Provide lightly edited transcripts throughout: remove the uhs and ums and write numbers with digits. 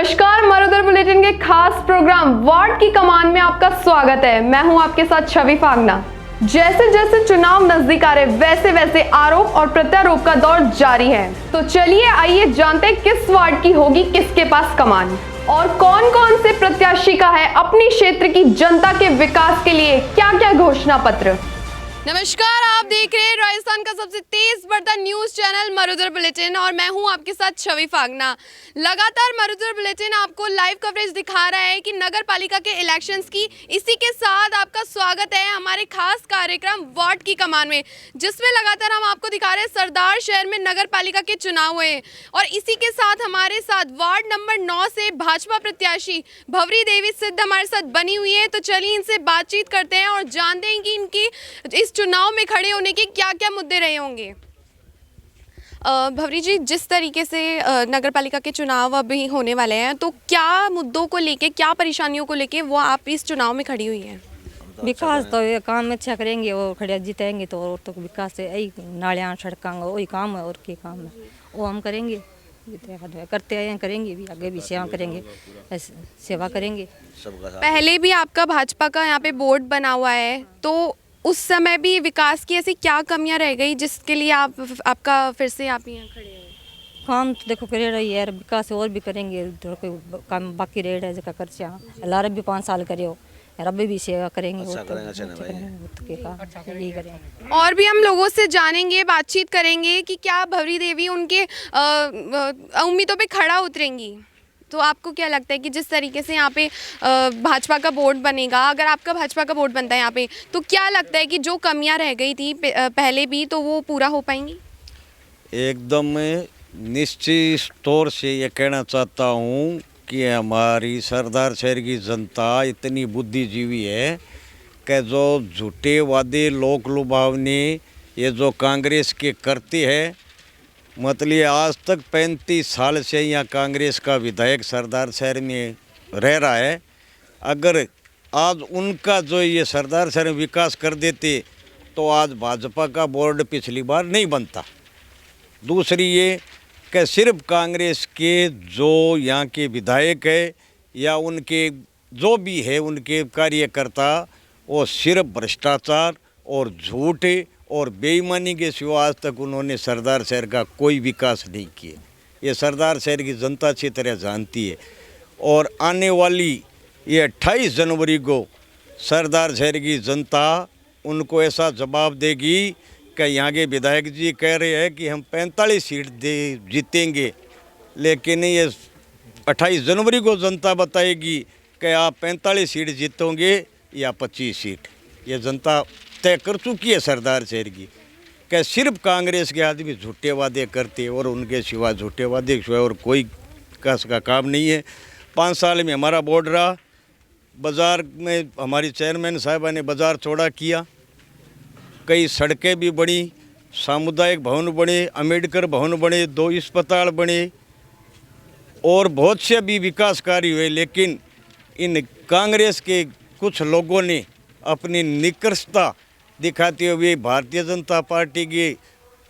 नमस्कार, मरुधर बुलेटिन के खास प्रोग्राम वार्ड की कमान में आपका स्वागत है। मैं हूं आपके साथ छवि फागना। जैसे जैसे चुनाव नजदीक आ रहे वैसे वैसे आरोप और प्रत्यारोप का दौर जारी है। तो चलिए आइए जानते हैं किस वार्ड की होगी किसके पास कमान और कौन कौन से प्रत्याशी का है अपनी क्षेत्र की जनता के विकास के लिए क्या क्या घोषणा पत्र। नमस्कार, आप देख रहे हैं राजस्थान का सबसे तेज बढ़ता न्यूज चैनल मरुधर बुलेटिन और मैं हूं आपके साथ छवि फागना। लगातार मरुधर बुलेटिन आपको लाइव कवरेज दिखा रहा है कि नगर पालिका के इलेक्शंस की। इसी के साथ आपका स्वागत है हमारे खास कार्यक्रम वार्ड की कमान में, जिसमें लगातार हम आपको दिखा रहे हैं सरदार शहर में नगर पालिका के चुनाव हुए और इसी के साथ हमारे साथ वार्ड नंबर 9 से भाजपा प्रत्याशी भवरी देवी सिद्ध हमारे साथ बनी हुई है। तो चलिए इनसे बातचीत करते हैं और जानते हैं कि इनकी इस चुनाव में खड़े होने के क्या क्या मुद्दे रहे होंगे। भवरी जी, जिस तरीके से नगर पालिका के चुनाव अभी होने वाले हैं, तो क्या मुद्दों को लेके, क्या परेशानियों को लेके वो आप इस चुनाव में खड़ी हुई हैं? विकास तो ये काम अच्छा करेंगे और खड़े जीतेंगे तो और तो विकास है, यही नालियाँ सड़कें वही काम है और क्या काम है वो हम करेंगे, करते आए हैं, करेंगे भी, आगे भी सेवा करेंगे, सेवा करेंगे। पहले भी आपका भाजपा का यहाँ पे बोर्ड बना हुआ है, तो उस समय भी विकास की ऐसी क्या कमियां रह गई जिसके लिए आपका फिर से आप यहाँ खड़े हैं? काम तो देखो करे रही है, विकास और भी करेंगे, कोई काम बाकी रह है जगह खर्चा अल्लाह रब भी 5 साल करे हो, रब भी सेवा करेंगे, यही करेंगे। और भी हम लोगों से जानेंगे, बातचीत करेंगे कि क्या भवरी देवी उनके उम्मीदों पे खड़ा उतरेंगी। तो आपको क्या लगता है कि जिस तरीके से यहाँ पे भाजपा का बोर्ड बनेगा, अगर आपका भाजपा का बोर्ड बनता है यहाँ पे, तो क्या लगता है कि जो कमियां रह गई थी पहले भी, तो वो पूरा हो पाएंगी? एकदम निश्चित तौर से ये कहना चाहता हूँ कि हमारी सरदार शहर की जनता इतनी बुद्धिजीवी है कि जो झूठे वादे लोक लुभावने ये जो कांग्रेस के करती है, मतलब आज तक 35 साल से यहाँ कांग्रेस का विधायक सरदार शहर में रह रहा है। अगर आज उनका जो ये सरदार शहर में विकास कर देते तो आज भाजपा का बोर्ड पिछली बार नहीं बनता। दूसरी ये कि सिर्फ कांग्रेस के जो यहाँ के विधायक है या उनके जो भी है उनके कार्यकर्ता, वो सिर्फ भ्रष्टाचार और झूठ और बेईमानी के सिवा आज तक उन्होंने सरदार शहर का कोई विकास नहीं किया। ये सरदार शहर की जनता अच्छी तरह जानती है और आने वाली ये 28 जनवरी को सरदार शहर की जनता उनको ऐसा जवाब देगी कि यहाँ के विधायक जी कह रहे हैं कि हम 45 सीट जीतेंगे, लेकिन ये 28 जनवरी को जनता बताएगी कि आप 45 सीट जीतोगे या 25 सीट। ये जनता तय कर चुकी है सरदार शहर की कि सिर्फ कांग्रेस के आदमी झूठे वादे करते और उनके सिवा झूठे वादे के सिवा और कोई कस का काम नहीं है। 5 साल में हमारा बोर्ड रहा, बाज़ार में हमारी चेयरमैन साहिबा ने बाज़ार चौड़ा किया, कई सड़कें भी बनी, सामुदायिक भवन बने, अम्बेडकर भवन बने, 2 अस्पताल बने और बहुत से भी विकास कार्य हुए। लेकिन इन कांग्रेस के कुछ लोगों ने अपनी निकृष्टता दिखाते हुए भारतीय जनता पार्टी के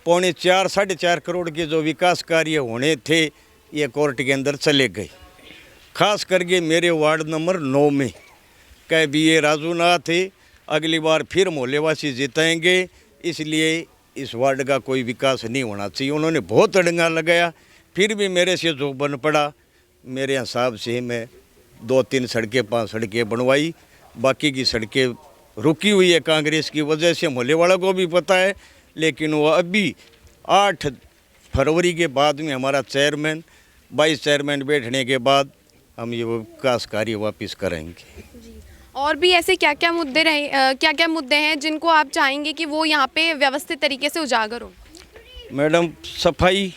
4.5 साढ़े 4 करोड़ के जो विकास कार्य होने थे ये कोर्ट के अंदर चले गए। खास करके मेरे वार्ड नंबर 9 में कह भी ये राजू नाथ थे, अगली बार फिर मोहल्लेवासी जिताएंगे, इसलिए इस वार्ड का कोई विकास नहीं होना चाहिए। उन्होंने बहुत अड़ंगा लगाया, फिर भी मेरे से जो बन पड़ा मेरे हिसाब से मैं 2-3 सड़कें 5 सड़कें बनवाई, बाकी की सड़कें रुकी हुई है कांग्रेस की वजह से। मोहल्ले वालों को भी पता है, लेकिन वो अभी 8 फरवरी के बाद में हमारा चेयरमैन 22 चेयरमैन बैठने के बाद हम ये विकास कार्य वापस करेंगे। और भी ऐसे क्या क्या मुद्दे रहे, क्या क्या मुद्दे हैं जिनको आप चाहेंगे कि वो यहाँ पे व्यवस्थित तरीके से उजागर हो? मैडम, सफाई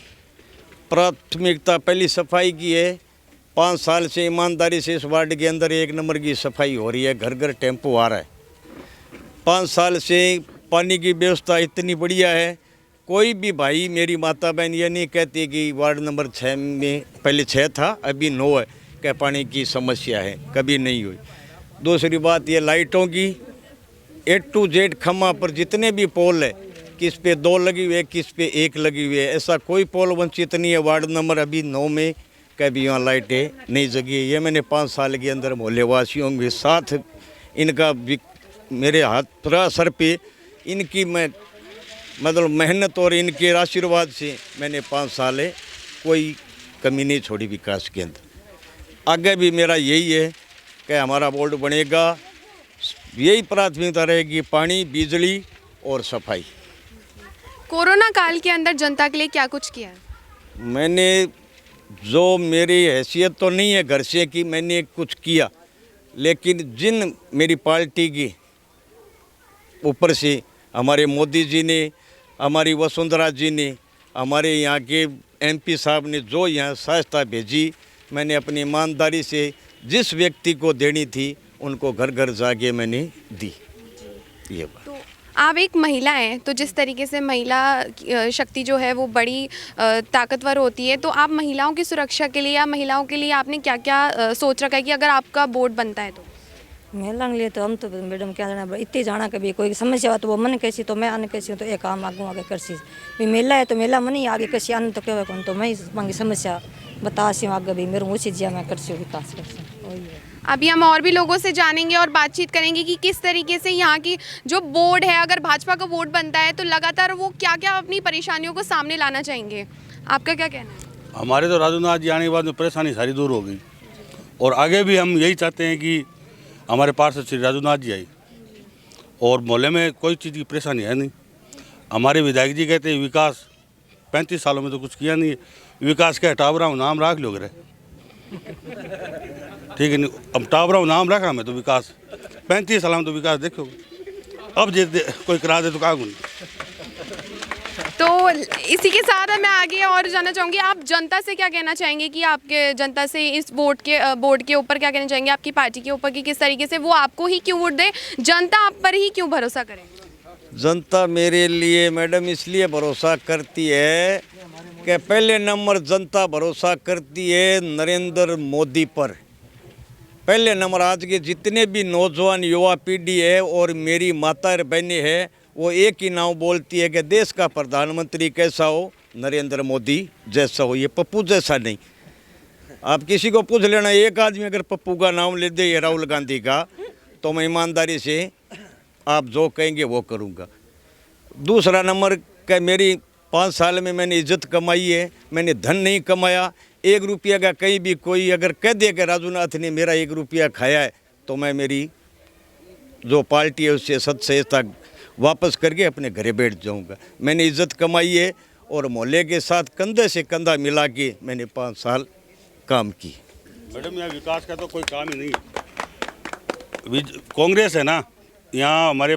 प्राथमिकता पहली सफाई की है। 5 साल से ईमानदारी से इस वार्ड के अंदर 1 नंबर की सफाई हो रही है, घर घर टेम्पो आ रहा है। 5 साल से पानी की व्यवस्था इतनी बढ़िया है, कोई भी भाई मेरी माता बहन ये नहीं कहती कि वार्ड नंबर 6 में पहले 6 था अभी 9 है कि पानी की समस्या है, कभी नहीं हुई। दूसरी बात ये लाइटों की A to Z खम्मा पर जितने भी पोल है, किस पे 2 लगी हुई है, किस पे 1 लगी हुई है, ऐसा कोई पोल वंचित नहीं है। वार्ड नंबर अभी 9 में कभी यहाँ लाइटें नहीं जगी। ये मैंने 5 साल के अंदर मोहल्ले वासियों के साथ इनका भी मेरे हाथ पूरा सर पे इनकी मैं मतलब मेहनत और इनके आशीर्वाद से मैंने 5 साल कोई कमी नहीं छोड़ी विकास के अंदर। आगे भी मेरा यही है कि हमारा बोर्ड बनेगा, यही प्राथमिकता रहेगी, पानी, बिजली और सफाई। कोरोना काल के अंदर जनता के लिए क्या कुछ किया है? मैंने जो मेरी हैसियत तो नहीं है घर से कि मैंने कुछ किया, लेकिन जिन मेरी पार्टी की ऊपर से हमारे मोदी जी ने, हमारी वसुंधरा जी ने, हमारे यहाँ के एमपी साहब ने जो यहाँ सहायता भेजी, मैंने अपनी ईमानदारी से जिस व्यक्ति को देनी थी उनको घर घर जाके मैंने दी। ये बात। तो आप एक महिला हैं, तो जिस तरीके से महिला शक्ति जो है वो बड़ी ताकतवर होती है, तो आप महिलाओं की सुरक्षा के लिए या महिलाओं के लिए आपने क्या क्या सोच रखा है कि अगर आपका बोर्ड बनता है तो? महिला के लिए तो हम तो मैडम क्या जाना इतने जाना कभी कोई समस्या हो तो वो मन कैसी तो मैं आने कैसी हूँ तो एक काम आगे आगे कर सी भी महिला है तो महिला मन ही आगे कैसी आने तो क्या कौन तो मैं मांगी समस्या बता सी आगे भी मेरे मुँह से जिया मैं कर सी विकास कर सी वही है। अभी हम और भी लोगों से जानेंगे और बातचीत करेंगे कि किस तरीके से यहाँ की जो बोर्ड है, अगर भाजपा का बोर्ड बनता है तो लगातार वो क्या क्या अपनी परेशानियों को सामने लाना चाहेंगे। आपका क्या कहना है? हमारे तो राजूनाथ जी आने के बाद में परेशानी सारी दूर हो गई और आगे भी हम यही चाहते हैं कि हमारे पास श्री राजूनाथ जी आए और मोहल्ले में कोई चीज़ की परेशानी है नहीं। हमारे विधायक जी कहते हैं विकास 35 सालों में तो कुछ किया नहीं है, विकास का टावरा नाम रख लो करे ठीक है नहीं, अब टावरा नाम रखा मैं तो विकास 35 साल में तो विकास देखो अब जे कोई करा दे तो कहा नहीं। तो इसी के साथ मैं आगे और जानना चाहूँगी, आप जनता से क्या कहना चाहेंगे कि आपके जनता से इस बोर्ड के ऊपर क्या कहना चाहेंगे, आपकी पार्टी के ऊपर कि किस तरीके से वो आपको ही क्यों वोट दे, जनता आप पर ही क्यों भरोसा करे? जनता मेरे लिए मैडम इसलिए भरोसा करती है कि पहले नंबर जनता भरोसा करती है नरेंद्र मोदी पर। पहले नंबर आज के जितने भी नौजवान युवा पीढ़ी है और मेरी माता और बहनें हैं वो एक ही नाम बोलती है कि देश का प्रधानमंत्री कैसा हो, नरेंद्र मोदी जैसा हो, ये पप्पू जैसा नहीं। आप किसी को पूछ लेना, एक आदमी अगर पप्पू का नाम ले दे राहुल गांधी का, तो मैं ईमानदारी से आप जो कहेंगे वो करूँगा। दूसरा नंबर का मेरी 5 साल में मैंने इज्जत कमाई है, मैंने धन नहीं कमाया। 1 रुपया का कहीं भी कोई अगर कह दे कि राजूनाथ ने मेरा 1 रुपया खाया है तो मैं मेरी जो पार्टी है उससे सत्सहजता वापस करके अपने घरे बैठ जाऊंगा। मैंने इज्जत कमाई है और मोहल्ले के साथ कंधे से कंधा मिला के मैंने 5 साल काम की। मैडम यहाँ विकास का तो कोई काम ही नहीं है। कांग्रेस है ना, यहाँ हमारे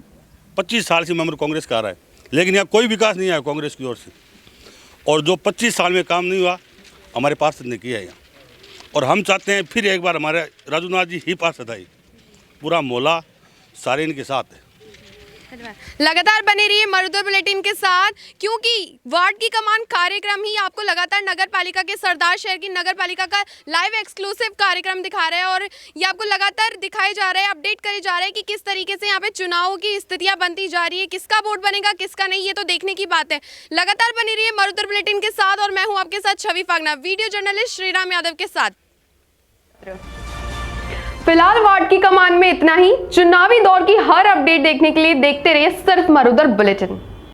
25 साल से मेंबर कांग्रेस का आ रहा है, लेकिन यहाँ कोई विकास नहीं आया कांग्रेस की ओर से। और जो 25 साल में काम नहीं हुआ हमारे पार्षद ने किया है यहाँ, और हम चाहते हैं फिर एक बार हमारे राजूनाथ जी ही पार्षद आए। पूरा मोहल्ला सारे इनके साथ है। लगातार बने रहिए मरुधर बुलेटिन के साथ, क्योंकि वार्ड की कमान कार्यक्रम ही आपको लगातार नगर पालिका के सरदार शहर की नगर पालिका का लाइव एक्सक्लूसिव कार्यक्रम दिखा रहे हैं और ये आपको लगातार दिखाए जा रहे हैं, अपडेट करे जा रहे हैं कि किस तरीके से यहाँ पे चुनाव की स्थितियां बनती जा रही है, किसका वोट बनेगा किसका नहीं, ये तो देखने की बात है। लगातार बने रहिए मरुधर बुलेटिन के साथ और मैं हूँ आपके साथ छवि फागना, वीडियो जर्नलिस्ट श्रीराम यादव के साथ। फिलहाल वार्ड की कमान में इतना ही। चुनावी दौर की हर अपडेट देखने के लिए देखते रहिए सिर्फ मरुधर बुलेटिन।